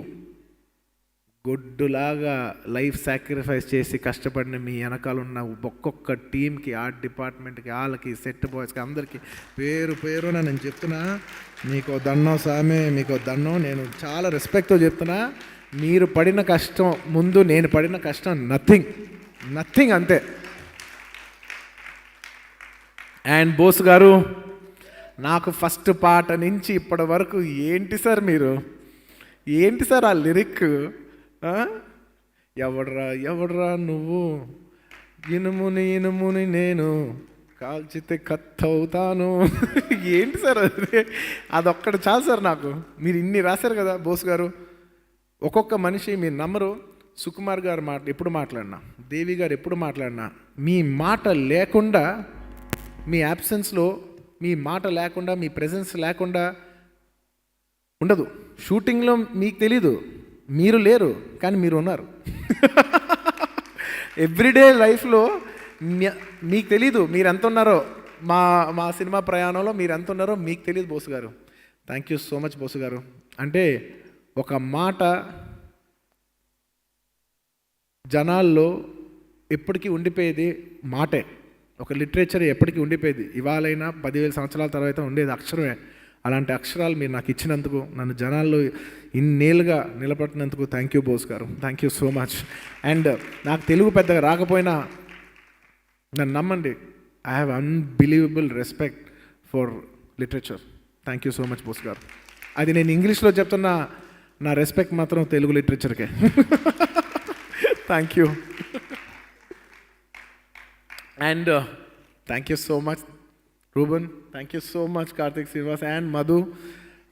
గొడ్డులాగా లైఫ్ సాక్రిఫైస్ చేసి కష్టపడిన మీ వెనకాల ఉన్న ఒక్కొక్క టీంకి, ఆర్ట్ డిపార్ట్మెంట్కి, వాళ్ళకి, సెట్ బాయ్స్కి, అందరికీ పేరున నేను చెప్తున్నా, మీకు దండం సామే, మీకు దండం. నేను చాలా రెస్పెక్ట్తో చెప్తున్నా. మీరు పడిన కష్టం ముందు నేను పడిన కష్టం నథింగ్ అంతే. అండ్ బోస్ గారు, నాకు ఫస్ట్ పాట నుంచి ఇప్పటి వరకు ఏంటి సార్ ఆ లిరిక్, ఎవడ్రా నువ్వు, ఇనుముని నేను కాల్చితే కత్తవుతాను. ఏంటి సార్ అదొక్కటి చాలు సార్ నాకు. మీరు ఇన్ని రాశారు కదా బోస్ గారు. ఒక్కొక్క మనిషి మీరు నమ్మరు. సుకుమార్ గారు ఎప్పుడు మాట్లాడినా, దేవి గారు ఎప్పుడు మాట్లాడినా, మీ మాట లేకుండా, మీ యాబ్సెన్స్లో మీ మాట లేకుండా, మీ ప్రెజెన్స్ లేకుండా ఉండదు. షూటింగ్లో మీకు తెలీదు, మీరు లేరు, కానీ మీరు ఉన్నారు. ఎవ్రీడే లైఫ్లో మీకు తెలీదు మీరు ఎంత ఉన్నారో. మా సినిమా ప్రయాణంలో మీరు ఎంత ఉన్నారో మీకు తెలియదు బోసు గారు. థ్యాంక్ యూ సో మచ్ బోసు గారు. అంటే ఒక మాట జనాల్లో ఎప్పటికీ ఉండిపోయేది మాటే. ఒక లిటరేచర్ ఎప్పటికీ ఉండిపోయేది. ఇవాళైనా 10,000 సంవత్సరాల తర్వాత ఉండేది అక్షరమే. అలాంటి అక్షరాలు మీరు నాకు ఇచ్చినందుకు, నన్ను జనాల్లో ఇన్నేళ్ళుగా నిలబెట్టినందుకు thank you Bose garu. Thank you so much. And నాకు తెలుగు పెద్దగా రాకపోయినా నన్ను నమ్మండి, I have unbelievable respect for literature. Thank you so much Bose garu. అది నేను ఇంగ్లీష్లో చెప్తున్నా, నా రెస్పెక్ట్ మాత్రం తెలుగు లిటరేచర్కే. Thank you. And thank you so much. Ruben, thank you so much, Karthik Srinivas and Madhu.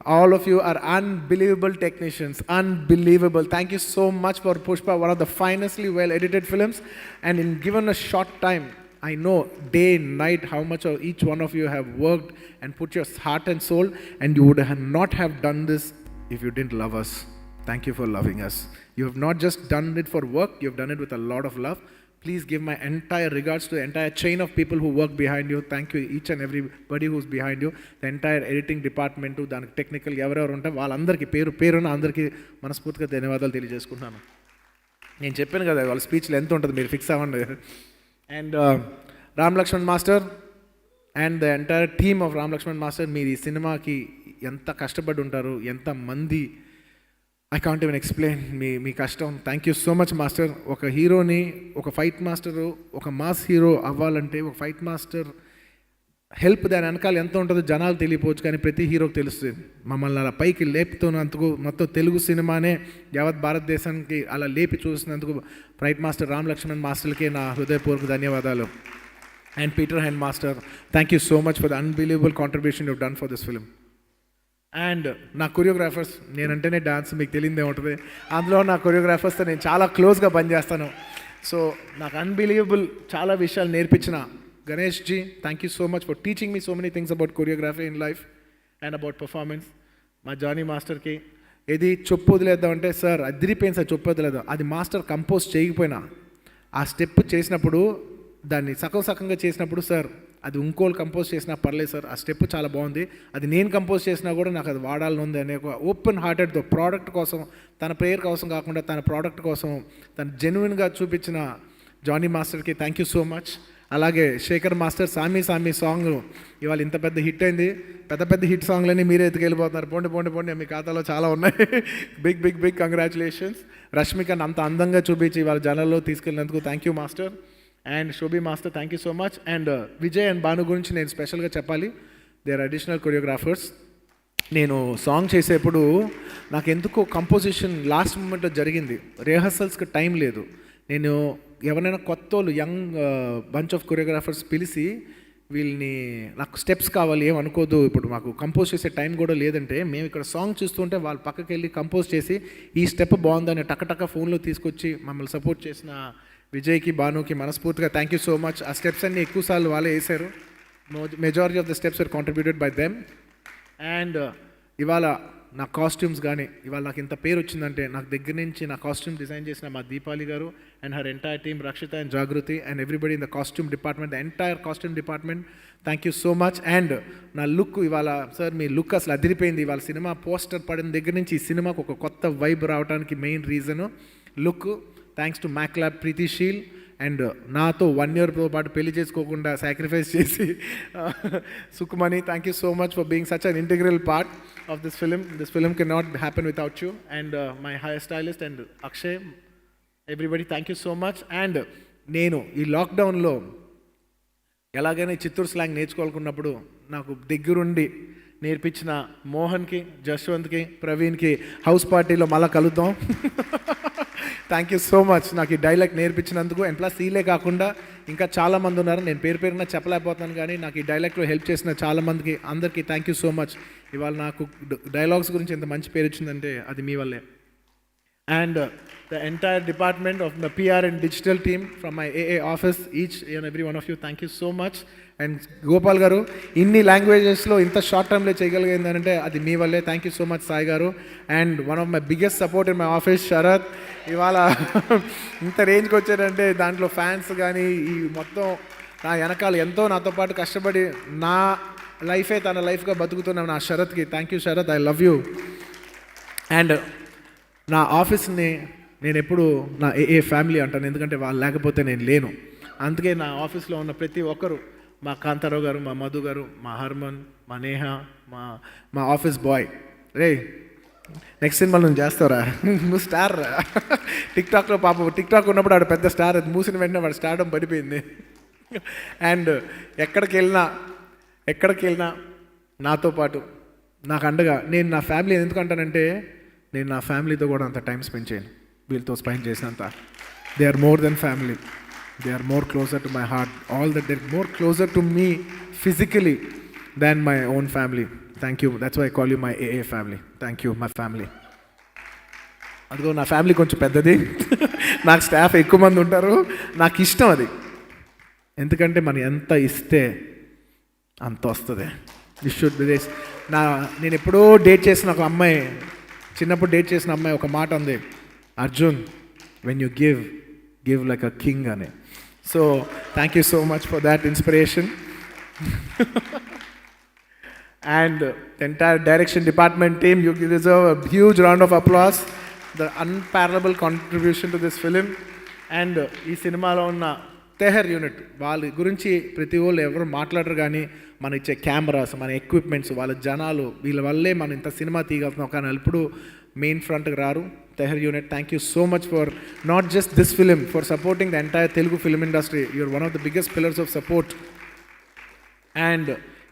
All of you are unbelievable technicians. Unbelievable. Thank you so much for Pushpa, one of the finestly well edited films. And in given a short time, I know day and night how much of each one of you have worked and put your heart and soul, and you would not have done this if you didn't love us. Thank you for loving us. You have not just done it for work, you have done it with a lot of love. Please give my entire regards to the entire chain of people who work behind you. Thank you each and everybody who's behind you. The entire editing department, దానికి టెక్నికల్ ఎవరెవరు ఉంటే వాళ్ళందరికీ పేరున అందరికీ మనస్ఫూర్తిగా ధన్యవాదాలు తెలియజేసుకుంటున్నాను. నేను చెప్పాను కదా వాళ్ళ స్పీచ్లు ఎంత ఉంటుంది మీరు ఫిక్స్ అవ్వండి. And Ram Lakshman master and the entire team of Ram Lakshman master, మీరు ఈ సినిమాకి ఎంత కష్టపడి ఉంటారు, ఎంతమంది, ఐ కాంట్ ఈవెన్ ఎక్స్ప్లెయిన్ మీ కష్టం. Thank you so much master. ఒక హీరోని, ఒక ఫైట్ మాస్టరు, ఒక మాస్ హీరో అవ్వాలంటే ఒక ఫైట్ మాస్టర్ హెల్ప్ దాని వెనకాల ఎంత ఉంటుందో జనాలు తెలియపోవచ్చు, కానీ ప్రతి హీరోకి తెలుస్తుంది. మమ్మల్ని అలా పైకి లేపుతున్నందుకు, మొత్తం తెలుగు సినిమానే యావత్ భారతదేశానికి అలా లేపి చూసినందుకు ఫైట్ మాస్టర్ రామ్ లక్ష్మణ్ మాస్టర్కి నా హృదయపూర్వక ధన్యవాదాలు. And Peter hand master, thank you so much for the unbelievable contribution you done for this film. And నా కొరియోగ్రాఫర్స్, నేనంటేనే డాన్స్ మీకు తెలియదే ఉంటుంది, అందులో నా కొరియోగ్రాఫర్స్తో నేను చాలా క్లోజ్గా పనిచేస్తాను. సో నాకు అన్బిలీవబుల్ చాలా విషయాలు నేర్పించిన Ganesh ji, thank you so much for teaching me so many things about choreography in life and about performance. మా జానీ మాస్టర్కి ఏది చొప్పు వదిలేద్దామంటే, సార్ అదిరిపోయింది సార్ చొప్పు వదిలేద్దాం, అది మాస్టర్ కంపోజ్ చేయకపోయినా ఆ స్టెప్ చేసినప్పుడు, దాన్ని సగంగా చేసినప్పుడు, సార్ అది ఇంకోళ్ళు కంపోజ్ చేసినా పర్లేదు సార్, ఆ స్టెప్ చాలా బాగుంది, అది నేను కంపోజ్ చేసినా కూడా నాకు అది వాడాలని ఉంది అనే ఒక ఓపెన్ హార్టెడ్తో ప్రోడక్ట్ కోసం, తన ప్రేయర్ కోసం కాకుండా తన ప్రోడక్ట్ కోసం తను జెన్యున్గా చూపించిన జానీ మాస్టర్కి థ్యాంక్ యూ సో మచ్. అలాగే శేఖర్ మాస్టర్, సామి సాంగ్ ఇవాళ ఇంత పెద్ద హిట్ అయింది. పెద్ద హిట్ సాంగ్లన్నీ మీరే ఎత్తుకెళ్ళిపోతున్నారు. పోండి మీ ఖాతాలో చాలా ఉన్నాయి. Big congratulations. రష్మికని అంత అందంగా చూపించి ఇవాళ జనాల్లో తీసుకెళ్ళినందుకు thank you master. And Shobhi master, thank you so much. And Vijay and Bhanu గురించి నేను స్పెషల్గా చెప్పాలి. They are additional choreographers. నేను సాంగ్ చేసేప్పుడు నాకు ఎందుకో కంపోజిషన్ లాస్ట్ మూమెంట్లో జరిగింది, రిహర్సల్స్కి టైం లేదు. నేను ఎవరైనా కొత్త వాళ్ళు యంగ్ బంచ్ ఆఫ్ కొరియోగ్రాఫర్స్ పిలిచి వీళ్ళని నాకు స్టెప్స్ కావాలి ఏమనుకోదు, ఇప్పుడు మాకు కంపోజ్ చేసే టైం కూడా లేదంటే, మేము ఇక్కడ సాంగ్ చూస్తుంటే వాళ్ళు పక్కకి వెళ్ళి కంపోజ్ చేసి ఈ స్టెప్ బాగుందని టక్క ఫోన్లో తీసుకొచ్చి మమ్మల్ని సపోర్ట్ చేసిన విజయ్కి, భానుకి మనస్ఫూర్తిగా థ్యాంక్ యూ సో మచ్. ఆ స్టెప్స్ అన్ని ఎక్కువసార్లు వాళ్ళే వేశారు. Majority of the steps are contributed by them. And ఇవాళ నా కాస్ట్యూమ్స్ కానీ ఇవాళ నాకు ఇంత పేరు వచ్చిందంటే, నాకు దగ్గర నుంచి నా కాస్ట్యూమ్ డిజైన్ చేసిన మా Deepali garu and her entire team, Rakshita and Jagriti and everybody in the costume department, the entire costume department, thank you so much. And నా లుక్ ఇవాళ,సార్ మీ లుక్ అసలు అదిరిపోయింది. ఇవాళ సినిమా పోస్టర్ పడిన దగ్గర నుంచి ఈ సినిమాకు ఒక కొత్త వైబ్ రావడానికి main reason look. Thanks to మ్యాక్లాబ్ ప్రీతిశీల్ అండ్ నాతో 1 yearతో పాటు పెళ్లి చేసుకోకుండా సాక్రిఫైస్ చేసి Sukumani, thank you so much for being such an integral part of this film. This film can not happen without you. And my hair stylist and Akshay, everybody thank you so much. And నేను ఈ లాక్డౌన్లో ఎలాగైనా చిత్తూరు స్లాంగ్ నేర్చుకోవాలనుకున్నప్పుడు నాకు దగ్గరుండి నేర్పించిన మోహన్కి, జశ్వంత్కి, ప్రవీణ్కి హౌస్ పార్టీలో మళ్ళీ కలుద్దాం. థ్యాంక్ యూ సో మచ్ నాకు ఈ డైలాగ్ నేర్పించినందుకు. అండ్ ప్లస్ వీలే కాకుండా ఇంకా చాలామంది ఉన్నారు, నేను పేరున చెప్పలేకపోతున్నాను, కానీ నాకు ఈ డైలాగ్లో హెల్ప్ చేసిన చాలామందికి అందరికీ థ్యాంక్ యూ సో మచ్. ఇవాళ నాకు డైలాగ్స్ గురించి ఎంత మంచి పేరు వచ్చిందంటే అది మీ వల్లే. And the entire department of the PR and digital team from my AA office, each and every one of you, thank you so much. And Gopal garu, inni languages lo inta short term lo cheyagalagindante adi mee valle. Thank you so much Sai garu. And one of my biggest support in my office, Sharath, ivala inta range ki vachadante dantlo fans gaani ee mottham na yanakala ento nato paatu kashtapadi na life e tana life ga batukutunna na Sharath ki thank you Sharath, I love you. And నా ఆఫీస్ని నేను ఎప్పుడు నా ఏఏ ఫ్యామిలీ అంటాను, ఎందుకంటే వాళ్ళు లేకపోతే నేను లేను. అందుకే నా ఆఫీస్లో ఉన్న ప్రతి ఒక్కరు, మా కాంతారావు గారు, మా మధు గారు, మా హర్మన్, మా నేహ, మా ఆఫీస్ బాయ్, రే నెక్స్ట్ సినిమా నువ్వు చేస్తావురా, నువ్వు స్టార్ రా. టిక్టాక్లో పాపం టిక్టాక్ ఉన్నప్పుడు ఆడు పెద్ద స్టార్, అది మూసిన వెంటనే వాడు స్టార్డం పడిపోయింది. అండ్ ఎక్కడికి వెళ్ళినా నాతో పాటు నాకు అండగా, నేను నా ఫ్యామిలీ ఎందుకు అంటానంటే, నేను నా ఫ్యామిలీతో కూడా అంత టైం స్పెండ్ చేయను వీళ్ళతో స్పెండ్ చేసినంత. They are more than family, they are more closer to my heart, all that they are more closer to me physically than my own family. Thank you. That's why I call you my AA family. Thank you, my family. అదిగో నా ఫ్యామిలీ కొంచెం పెద్దది, నాకు స్టాఫ్ ఎక్కువ మంది ఉంటారు, నాకు ఇష్టం అది. ఎందుకంటే మనం ఎంత ఇస్తే అంత వస్తుంది. This should be this. నేను ఎప్పుడో డేట్ చేసిన ఒక అమ్మాయి, చిన్నప్పుడు డేట్ చేసిన అమ్మాయి ఒక మాట ఉంది, Arjun when you give like a king అని. So thank you so much for that inspiration. And the entire direction department team, you deserve a huge round of applause. The unparallelable contribution to this film. And ఈ సినిమాలో ఉన్న తెహర్ యూనిట్ వాళ్ళ గురించి ప్రతి వాళ్ళు ఎవరు మాట్లాడరు, కానీ మన ఇచ్చే కెమెరాస్, మన ఎక్విప్మెంట్స్, వాళ్ళ జనాలు, వీళ్ళ వల్లే మనం ఇంత సినిమా తీయగలుగుతున్నాం. కానీ ఎప్పుడు మెయిన్ ఫ్రంట్కి రారు. తెహర్ unit, thank you so much for not just this film, for supporting the entire Telugu film industry. You're one of the biggest pillars of support. And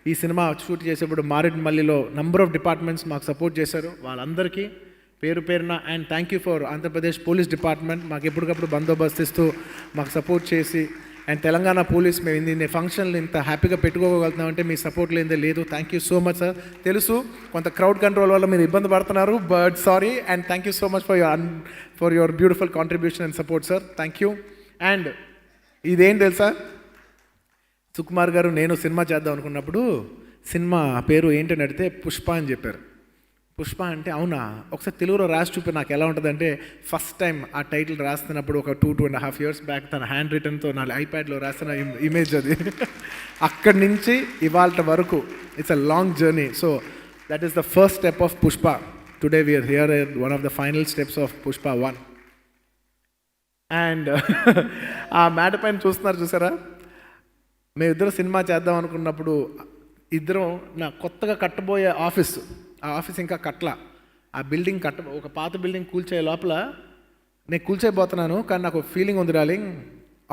ఈ సినిమా షూట్ చేసేప్పుడు మారేడుమల్లిలో నంబర్ ఆఫ్ డిపార్ట్మెంట్స్ మాకు సపోర్ట్ చేశారు, వాళ్ళందరికీ పేరు పేరున. And thank you for Andhra Pradesh police department, మాకు ఎప్పటికప్పుడు బందోబస్తు ఇస్తూ మాకు సపోర్ట్ చేసి. అండ్ తెలంగాణ పోలీస్, మేము ఇన్ని ఫంక్షన్లు ఇంత హ్యాపీగా పెట్టుకోగలుగుతున్నామంటే మీ సపోర్ట్ లేదే లేదు. Thank you so much sir. తెలుసు కొంత క్రౌడ్ కంట్రోల్ వల్ల మీరు ఇబ్బంది పడుతున్నారు, but sorry. And thank you so much for your beautiful contribution and support sir. Thank you. And ఇదేం తెలుసా, సుకుమార్ గారు నేను సినిమా చేద్దాం అనుకున్నప్పుడు సినిమా పేరు ఏంటని అడిగితే పుష్ప అని చెప్పారు. పుష్ప అంటే అవునా, ఒకసారి తెలుగులో రాసి చూపి నాకు ఎలా ఉంటుందంటే, ఫస్ట్ టైం ఆ టైటిల్ రాస్తున్నప్పుడు ఒక 2.5 years బ్యాక్ తన హ్యాండ్ రిటన్తో నా ఐప్యాడ్లో రాసిన ఇమేజ్ అది. అక్కడి నుంచి ఇవాళ వరకు it's a long journey. So that is the first step of Pushpa. Today we're here at one of the final steps of Pushpa 1. అండ్ ఆ మ్యాట పైన చూసారా, మేమిద్దరం సినిమా చేద్దాం అనుకున్నప్పుడు ఇద్దరం నా కొత్తగా కట్టబోయే ఆఫీస్, ఆ ఆఫీస్ ఇంకా కట్టల, ఆ బిల్డింగ్ ఒక పాత బిల్డింగ్ కూల్చే లోపల నేను కూల్చేయబోతున్నాను. కానీ నాకు ఫీలింగ్ ఉంది డార్లింగ్,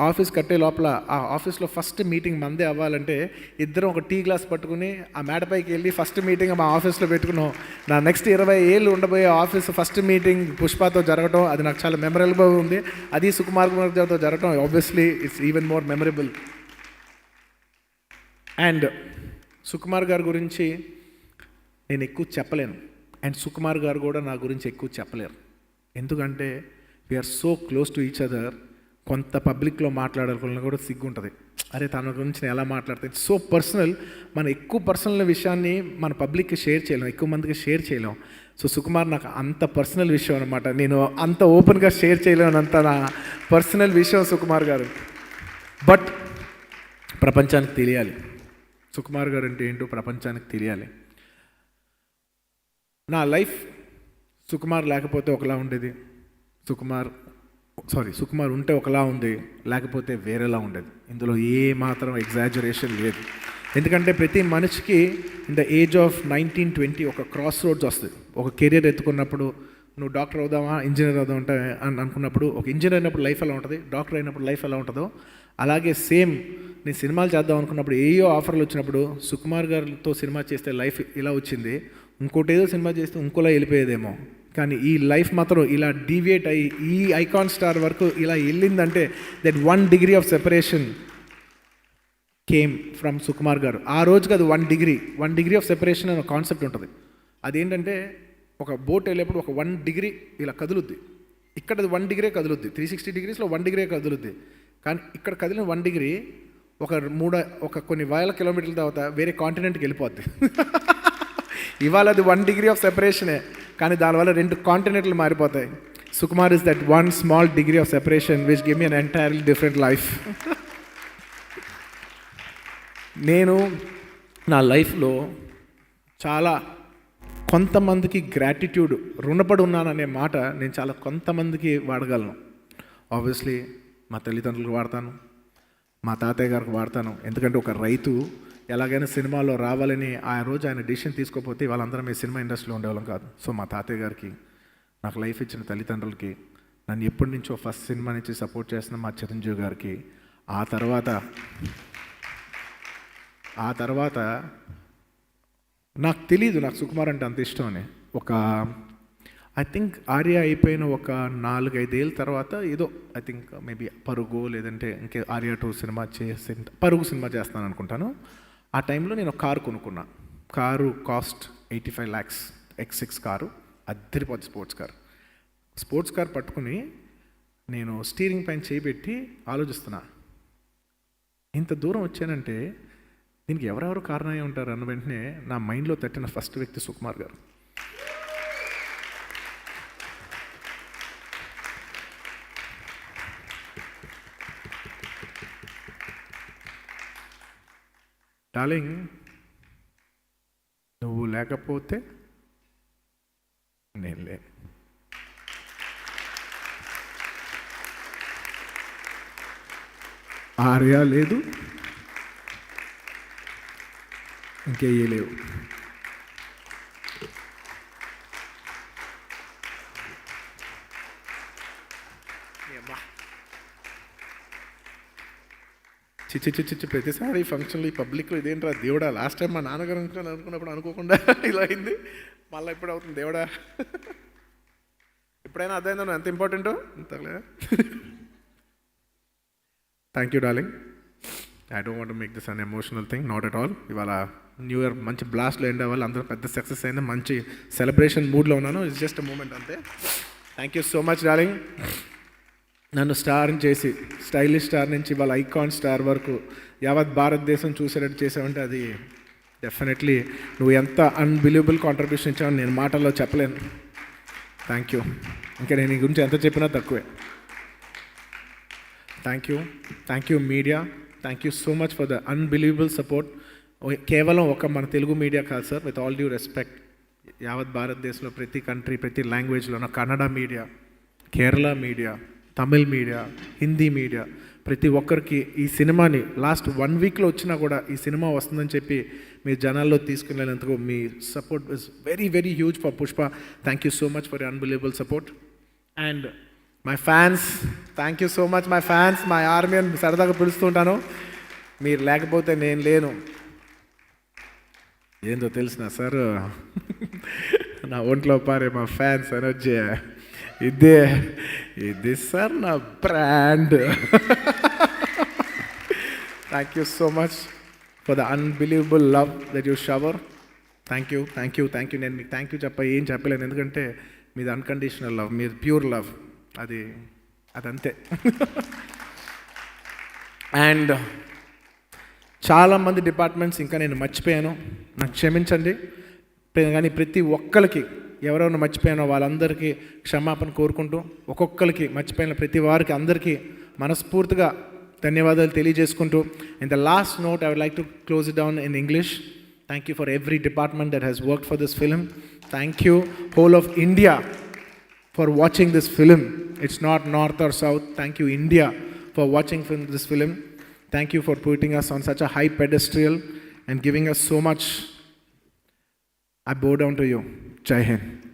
ఆఫీస్ కట్టే లోపల ఆ ఆఫీస్లో ఫస్ట్ మీటింగ్ మందే అవ్వాలంటే ఇద్దరం ఒక టీ గ్లాస్ పట్టుకుని ఆ మేడపైకి వెళ్ళి ఫస్ట్ మీటింగ్ మా ఆఫీస్లో పెట్టుకున్నాం. నా నెక్స్ట్ 20 ఏళ్ళు ఉండబోయే ఆఫీస్ ఫస్ట్ మీటింగ్ పుష్పతో జరగటం, అది నాకు చాలా మెమరబుల్గా ఉంది. అది సుకుమార్ గారితో జరగటం obviously it's even more memorable. And Sukumar గారి గురించి నేను ఎక్కువ చెప్పలేను, అండ్ సుకుమార్ గారు కూడా నా గురించి ఎక్కువ చెప్పలేరు. ఎందుకంటే we're so close to each other. కొంత పబ్లిక్లో మాట్లాడాలన్నా కూడా సిగ్గు ఉంటుంది, అరే తన గురించి నేను ఎలా మాట్లాడితే ఇట్స్ సో పర్సనల్. మన ఎక్కువ పర్సనల్ విషయాన్ని మన పబ్లిక్కి షేర్ చేయలేం, ఎక్కువ మందికి షేర్ చేయలేం. సో సుకుమార్ నాకు అంత పర్సనల్ విషయం అనమాట, నేను అంత ఓపెన్గా షేర్ చేయలేను, అంత నా పర్సనల్ విషయం సుకుమార్ గారు. బట్ ప్రపంచానికి తెలియాలి సుకుమార్ గారు అంటే ఏంటో, ప్రపంచానికి తెలియాలి. నా లైఫ్ సుకుమార్ లేకపోతే ఒకలా ఉండేది, సుకుమార్ ఉంటే ఒకలా ఉంది, లేకపోతే వేరేలా ఉండేది. ఇందులో ఏ మాత్రం ఎగ్జాజరేషన్ లేదు. ఎందుకంటే ప్రతి మనిషికి ఇన్ ద ఏజ్ ఆఫ్ 19-20 ఒక క్రాస్ రోడ్స్ వస్తుంది. ఒక కెరియర్ ఎత్తుకున్నప్పుడు నువ్వు డాక్టర్ అవుదామా, ఇంజనీర్ అవుదాం అంటే అని అనుకున్నప్పుడు, ఒక ఇంజనీర్ అయినప్పుడు లైఫ్ ఎలా ఉంటుంది, డాక్టర్ అయినప్పుడు లైఫ్ ఎలా ఉంటుందో, అలాగే సేమ్ నేను సినిమాలు చేద్దాం అనుకున్నప్పుడు ఏయో ఆఫర్లు వచ్చినప్పుడు సుకుమార్ గారితో సినిమా చేస్తే లైఫ్ ఇలా వచ్చింది, ఇంకోటి ఏదో సినిమా చేస్తే ఇంకోలా వెళ్ళిపోయేదేమో, కానీ ఈ లైఫ్ మాత్రం ఇలా డీవియేట్ అయ్యి ఈ ఐకాన్ స్టార్ వరకు ఇలా వెళ్ళిందంటే that 1 degree of separation came from Sukumar garu. ఆ రోజుకి అది 1 degree ఆఫ్ సెపరేషన్ అనే కాన్సెప్ట్ ఉంటుంది. అదేంటంటే ఒక బోట్ వెళ్ళేప్పుడు ఒక 1 degree ఇలా కదులుద్ది, ఇక్కడ అది 1 degree కదులుద్ది, 360 degreesలో 1 degree కదులుద్ది. కానీ ఇక్కడ కదిలిన 1 degree ఒక కొన్ని వేల కిలోమీటర్ల తర్వాత వేరే కాంటినెంట్కి వెళ్ళిపోద్ది. ఇవాళ అది 1 degree ఆఫ్ సెపరేషనే, కానీ దానివల్ల 2 కాంటినెంట్లు మారిపోతాయి. Sukumar is that 1 small degree of separation which give me an entirely different life. నేను నా లైఫ్లో చాలా కొంతమందికి గ్రాటిట్యూడ్, రుణపడి ఉన్నాననే మాట నేను చాలా కొంతమందికి వాడగలను. ఆబ్వియస్లీ మా తల్లిదండ్రులకు వాడతాను, మా తాతయ్య గారికి వాడతాను. ఎందుకంటే ఒక రైతు ఎలాగైనా సినిమాలో రావాలని ఆ రోజు ఆయన డిసిషన్ తీసుకోకపోతే వాళ్ళందరం ఈ సినిమా ఇండస్ట్రీలో ఉండేవాళ్ళం కాదు. సో మా తాతయ్య గారికి, నాకు లైఫ్ ఇచ్చిన తల్లిదండ్రులకి, నన్ను ఎప్పటి నుంచో ఫస్ట్ సినిమా నుంచి సపోర్ట్ చేస్తున్న మా చిరంజీవి గారికి, ఆ తర్వాత నాకు తెలీదు నాకు సుకుమార్ అంటే అంత ఇష్టం అని. ఐ థింక్ ఆర్య అయిపోయిన ఒక 4-5 ఏళ్ళ తర్వాత ఏదో ఐ థింక్ మేబీ పరుగు లేదంటే ఇంకే ఆర్య 2 సినిమా పరుగు సినిమా చేస్తాను అనుకుంటాను. ఆ టైంలో నేను ఒక కారు కొనుక్కున్నా. Car cost 85 lakhs, X6 car, అద్దరిపోద్ది స్పోర్ట్స్ కార్ పట్టుకుని నేను స్టీరింగ్ పైన చేపెట్టి ఆలోచిస్తున్నా, ఇంత దూరం వచ్చానంటే దీనికి ఎవరెవరు కారణమై ఉంటారు అన్న వెంటనే నా మైండ్లో తట్టిన ఫస్ట్ వ్యక్తి సుకుమార్ గారు. డార్లింగ్, నువ్వు లేకపోతే నేను లేను. ఆర్య లేదు, ఇంకేయే లేవు. చిచ్చి ప్రతిసారి ఫంక్షన్లో ఈ పబ్లిక్లో ఇదేంట్రా దేవుడా, లాస్ట్ టైం మా నాన్నగారు అనుకున్నప్పుడు అనుకోకుండా ఇలా అయింది, మళ్ళీ ఎప్పుడు అవుతుంది దేవుడా. ఎప్పుడైనా అదైందా నువ్వు ఎంత ఇంపార్టెంటో అంతలే. Thank you darling. I don't want to make this an emotional thing, not at all. ఇవాళ న్యూ ఇయర్ మంచి బ్లాస్ట్లో ఎండ్ అవ్వాలి, అందరూ పెద్ద సక్సెస్ అయింది, మంచి సెలబ్రేషన్ మూడ్లో ఉన్నాను. ఇట్స్ జస్ట్ అ మూమెంట్ అంతే. Thank you so much darling. నన్ను స్టార్ని చేసి, స్టైలిష్ స్టార్ నుంచి వాళ్ళ ఐకాన్ స్టార్ వరకు యావత్ భారతదేశం చూసేటట్టు చేసావంటే అది డెఫినెట్లీ నువ్వు ఎంత అన్బిలీవబుల్ కాంట్రిబ్యూషన్ ఇచ్చావని నేను మాటల్లో చెప్పలేను. Thank you. ఇంకా నేను ఈ గురించి ఎంత చెప్పినా తక్కువే. Thank you media, thank you so much for the unbelievable support. కేవలం ఒక మన తెలుగు మీడియా కాదు sir, with all due respect, యావత్ భారతదేశంలో ప్రతి కంట్రీ, ప్రతి లాంగ్వేజ్లో ఉన్న Kannada media, Kerala media, Tamil media, Hindi media, ప్రతి ఒక్కరికి ఈ సినిమాని లాస్ట్ 1 weekలో వచ్చినా కూడా ఈ సినిమా వస్తుందని చెప్పి మీరు జనాల్లో తీసుకెళ్ళినందుకు మీ support is very very huge for Pushpa. Thank you so much for your unbelievable support. And my fans, thank you so much my fans, my army అని సరదాగా పిలుస్తుంటాను. మీరు లేకపోతే నేను లేను. ఏందో తెలిసిన సార్, నా ఒంట్లో పారే మా ఫ్యాన్స్ ఎనర్జీ ఇది సార్ నా brand. Thank you so much for the unbelievable love that you shower. Thank you. నేను మీకు థ్యాంక్ యూ ఏం చెప్పలేను, ఎందుకంటే మీది అన్కండిషనల్ లవ్, మీది ప్యూర్ లవ్, అదంతే. అండ్ చాలామంది డిపార్ట్మెంట్స్ ఇంకా నేను మర్చిపోయాను, నాకు క్షమించండి. కానీ ప్రతి ఒక్కరికి ఎవరెవరు మర్చిపోయానో వాళ్ళందరికీ క్షమాపణ కోరుకుంటూ, ఒక్కొక్కరికి మర్చిపోయిన ప్రతి వారికి అందరికీ మనస్ఫూర్తిగా ధన్యవాదాలు తెలియజేసుకుంటూ, in the last note I would like to close it down in English. Thank you for every department that has worked for this film. Thank you whole of India for watching this film. It's not north or south. Thank you India for watching this film. Thank you for putting us on such a high pedestal and giving us so much. I bow down to you. Jai Hind.